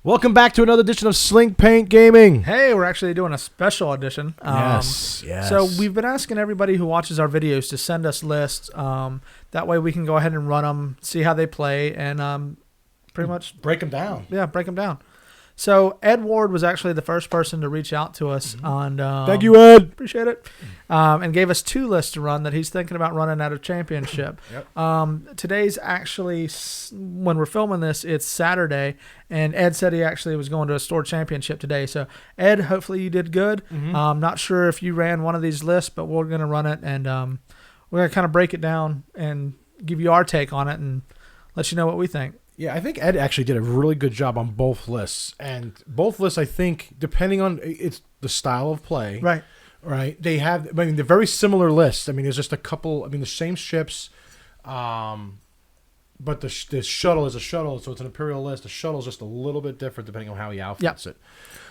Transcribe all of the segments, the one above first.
Welcome back to another edition of Sling Paint Gaming. Hey, we're actually doing a special edition. Yes. So we've been asking everybody who watches our videos to send us lists. That way we can go ahead and run them, see how they play, and pretty much break them down. Yeah, break them down. So Ed Ward was actually the first person to reach out to us on. Thank you, Ed. Appreciate it. And gave us 2 lists to run that he's thinking about running at a championship. Yep. Today's actually, when we're filming this, it's Saturday, and Ed said he actually was going to a store championship today. So Ed, hopefully you did good. Not sure if you ran one of these lists, but we're going to run it, and we're going to kind of break it down and give you our take on it and let you know what we think. Yeah, I think Ed actually did a really good job on both lists. And both lists, I think, depending on it's the style of play. Right. They have, I mean, they're very similar lists. I mean, there's just a couple, I mean, the same ships, but the shuttle is a shuttle, so it's an Imperial list. The shuttle is just a little bit different depending on how he outfits it.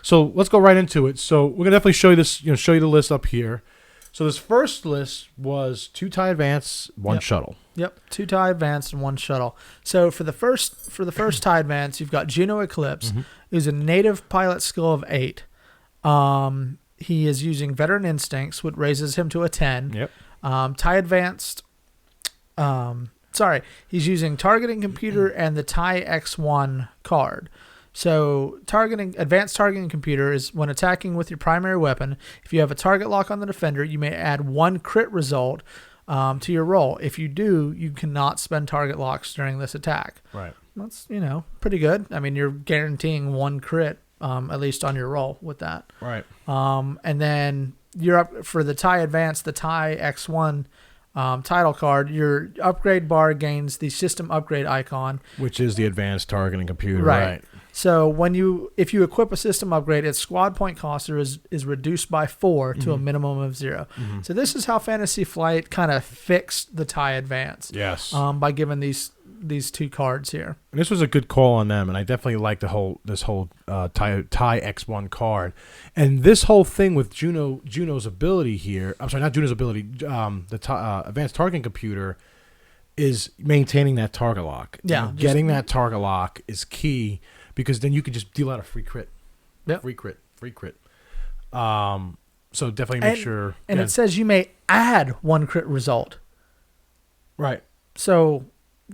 So let's go right into it. So we're going to definitely show you this, show you the list up here. So this first list was 2 TIE Advance, 1 shuttle. Yep, 2 TIE Advance and 1 shuttle. So for the first TIE Advance, you've got Juno Eclipse, who's a native pilot skill of 8. He is using Veteran Instincts, which raises him to a 10. Yep. TIE Advanced. He's using Targeting Computer and the TIE X1 card. So advanced targeting computer is when attacking with your primary weapon. If you have a target lock on the defender, you may add 1 crit result to your roll. If you do, you cannot spend target locks during this attack. Right. That's pretty good. I mean, you're guaranteeing 1 crit at least on your roll with that. Right. And then you're up for the TIE Advance, the TIE X1 title card. Your upgrade bar gains the system upgrade icon, Which is the advanced targeting computer. Right. So if you equip a system upgrade, its squad point cost is reduced by 4 to a minimum of 0. So this is how Fantasy Flight kind of fixed the TIE Advance. Yes. By giving these 2 cards here. And this was a good call on them, and I definitely like this whole TIE X1 card. And this whole thing with Juno's ability here, I'm sorry, not Juno's ability, the advanced targeting computer is maintaining that target lock. Yeah. Getting that target lock is key, because then you can just deal out a free crit. Yep. Free crit. So definitely make sure. And it says you may add 1 crit result. Right. So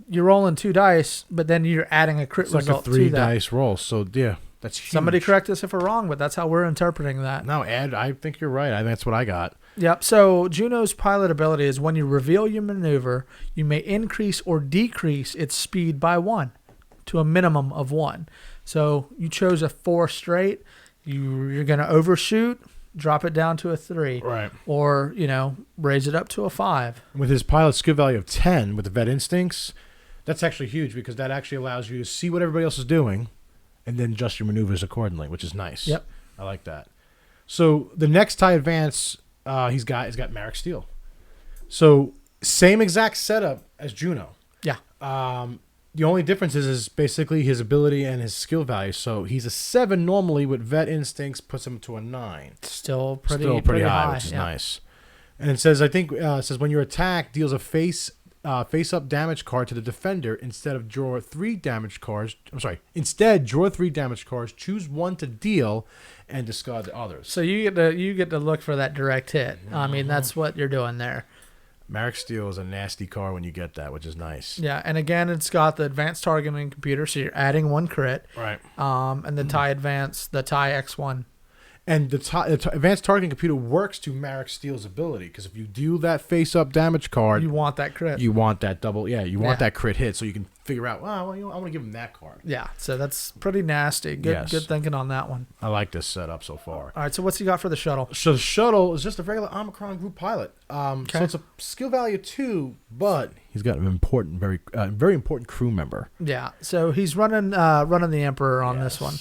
you're rolling 2 dice, but then you're adding a crit result to that. It's like a 3 dice roll. So yeah, that's huge. Somebody correct us if we're wrong, but that's how we're interpreting that. No, Ed, I think you're right. I think that's what I got. Yep. So Juno's pilot ability is when you reveal your maneuver, you may increase or decrease its speed by 1 to a minimum of 1. So you chose a 4 straight. You're going to overshoot, drop it down to a 3. Right. Or, raise it up to a 5. With his pilot skill value of 10 with the Vet Instincts, that's actually huge, because that actually allows you to see what everybody else is doing and then adjust your maneuvers accordingly, which is nice. Yep. I like that. So the next TIE Advance he's got Maarek Stele. So same exact setup as Juno. Yeah. The only difference is basically his ability and his skill value. So he's a 7 normally, with Vet Instincts puts him to a 9. Still pretty high, which is nice. And it says, when your attack deals a face-up damage card to the defender, instead draw 3 damage cards, choose 1 to deal, and discard the others. So you get to look for that direct hit. I mean, that's what you're doing there. Maarek Stele is a nasty card when you get that, which is nice. Yeah, and again, it's got the advanced targeting computer, so you're adding 1 crit. Right. And the TIE Advance, the TIE X1. And the advanced targeting computer works to Maarek Stele's ability, because if you do that face-up damage card, you want that crit. You want that double. Yeah, you want that crit hit, so you can figure out. I want to give him that card. Yeah, so that's pretty nasty. Good thinking on that one. I like this setup so far. All right, so what's he got for the shuttle? So the shuttle is just a regular Omicron group pilot. So it's a skill value 2, but he's got an important, very important crew member. Yeah, so he's running the Emperor on this one.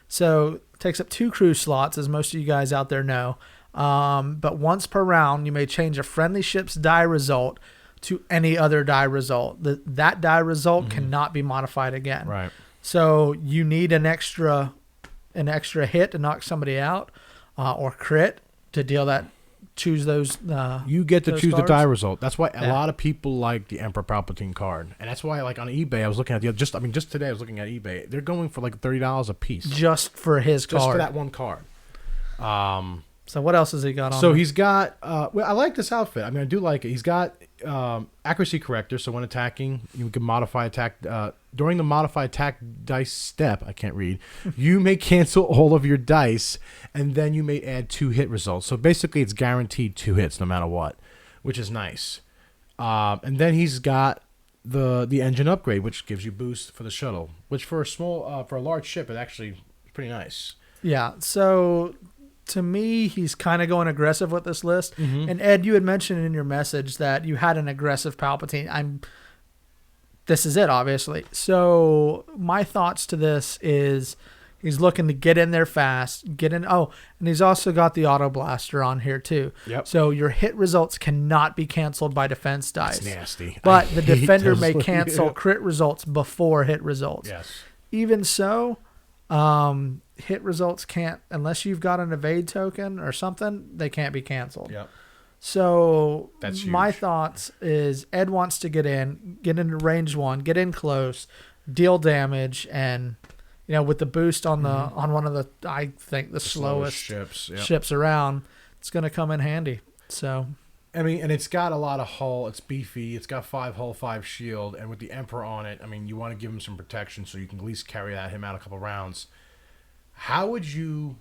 So takes up 2 crew slots, as most of you guys out there know. But once per round, you may change a friendly ship's die result to any other die result. That die result cannot be modified again. Right. So you need an extra hit to knock somebody out, or crit to deal that choose those. You get to choose cards. the die result. That's why a lot of people like the Emperor Palpatine card, and that's why like on eBay I was looking at just today I was looking at eBay. They're going for like $30 a piece just for his card, just for that one card. So what else has he got on? So he's got. Well, I like this outfit. I mean, I do like it. He's got accuracy corrector. So when attacking, you can modify attack during the modify attack dice step. I can't read. You may cancel all of your dice, and then you may add 2 hit results. So basically, it's guaranteed 2 hits no matter what, which is nice. And then he's got the engine upgrade, which gives you boost for the shuttle. Which for a large ship, it actually is pretty nice. Yeah. So. To me, he's kind of going aggressive with this list. Mm-hmm. And Ed, you had mentioned in your message that you had an aggressive Palpatine. This is it, obviously. So my thoughts to this is he's looking to get in there fast, get in. Oh, and he's also got the Autoblaster on here too. Yep. So your hit results cannot be canceled by defense dice. That's nasty. But the defender may cancel crit results before hit results. Yes. Even so, hit results can't, unless you've got an evade token or something, they can't be canceled. Yep. So that's huge. My thoughts is Ed wants to get into range 1, get in close, deal damage, and with the boost on on one of the I think the slowest ships around, it's going to come in handy. So I mean, and it's got a lot of hull. It's beefy. It's got 5 hull, 5 shield, and with the Emperor on it, I mean, you want to give him some protection so you can at least carry him out a couple rounds. How would you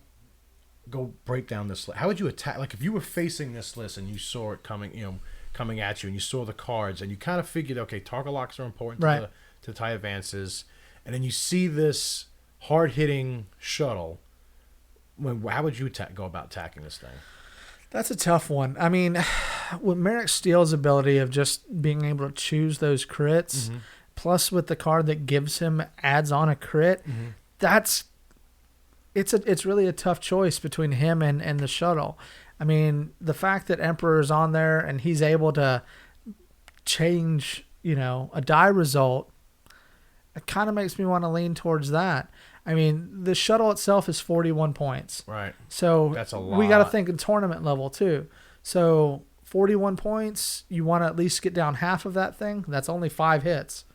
go break down this list? How would you attack? Like if you were facing this list and you saw it coming at you, and you saw the cards, and you kind of figured, okay, target locks are important to the TIE advances, and then you see this hard-hitting shuttle. How would you go about attacking this thing? That's a tough one. I mean, with Maarek Steele's ability of just being able to choose those crits, plus with the card that gives him adds on a crit, it's really a tough choice between him and the shuttle. I mean, the fact that Emperor is on there and he's able to change, a die result, it kind of makes me want to lean towards that. I mean, the shuttle itself is 41 points. Right. So that's a lot. We got to think in tournament level too. So 41 points, you want to at least get down half of that thing. That's only 5 hits.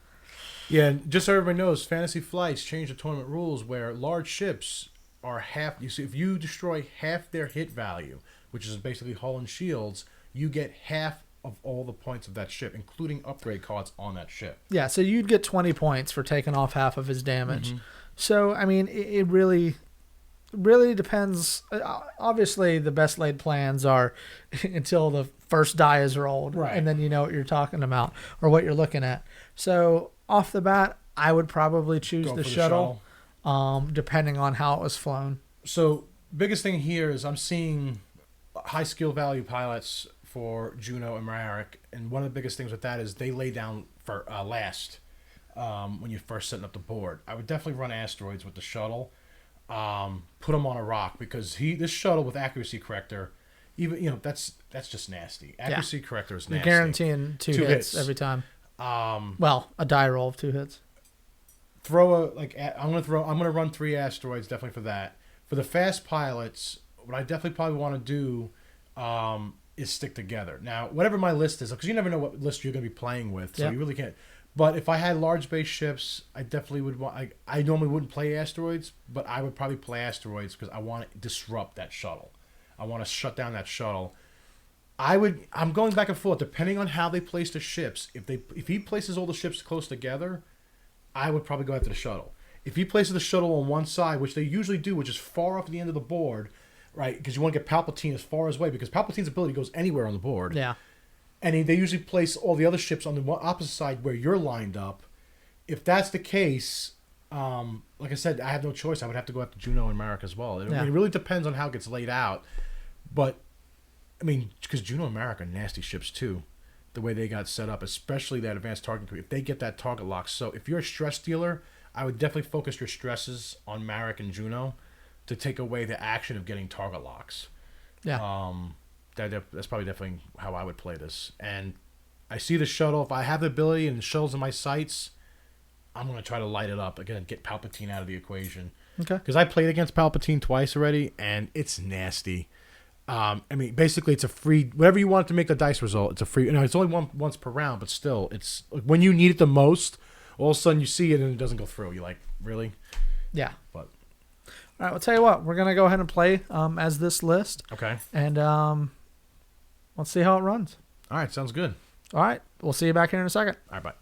Yeah, and just so everybody knows, Fantasy Flights changed the tournament rules where large ships are half. You see, if you destroy half their hit value, which is basically hull and shields, you get half of all the points of that ship, including upgrade cards on that ship. Yeah, so you'd get 20 points for taking off half of his damage. So, I mean, it really depends. Obviously, the best laid plans are until the first die is rolled, and then you know what you're talking about or what you're looking at. So, off the bat, I would probably choose the shuttle, depending on how it was flown. So, biggest thing here is I'm seeing high skill value pilots for Juno and Maarek, and one of the biggest things with that is they lay down for last. When you're first setting up the board, I would definitely run asteroids with the shuttle. Put them on a rock because this shuttle with accuracy corrector, even that's just nasty. Accuracy corrector is nasty. You're guaranteeing two hits every time. A die roll of 2 hits. I'm gonna run 3 asteroids definitely for that. For the fast pilots, what I definitely probably want to do is stick together. Now, whatever my list is, because you never know what list you're gonna be playing with, so you really can't. But if I had large base ships, I definitely would want. I normally wouldn't play asteroids, but I would probably play asteroids because I want to disrupt that shuttle. I want to shut down that shuttle. I'm going back and forth depending on how they place the ships. If he places all the ships close together, I would probably go after the shuttle. If he places the shuttle on one side, which they usually do, which is far off the end of the board, right? Because you want to get Palpatine as far away because Palpatine's ability goes anywhere on the board. Yeah. And they usually place all the other ships on the opposite side where you're lined up. If that's the case, like I said, I have no choice. I would have to go after Juno and Maarek as well. It really depends on how it gets laid out. But, I mean, because Juno and Maarek are nasty ships too, the way they got set up, especially that advanced targeting. If they get that target lock. So if you're a stress dealer, I would definitely focus your stresses on Maarek and Juno to take away the action of getting target locks. Yeah. That's probably definitely how I would play this. And I see the shuttle. If I have the ability and the shuttle's in my sights, I'm going to try to light it up. Again, get Palpatine out of the equation. Okay. Because I played against Palpatine twice already, and it's nasty. I mean, basically, it's a free whatever you want to make the dice result. It's a free. It's only once per round, but still, it's like when you need it the most. All of a sudden, you see it and it doesn't go through. You're like, really? Yeah. But all right, I'll tell you what. We're gonna go ahead and play as this list. Okay. And let's see how it runs. All right, sounds good. All right, we'll see you back here in a second. All right, bye.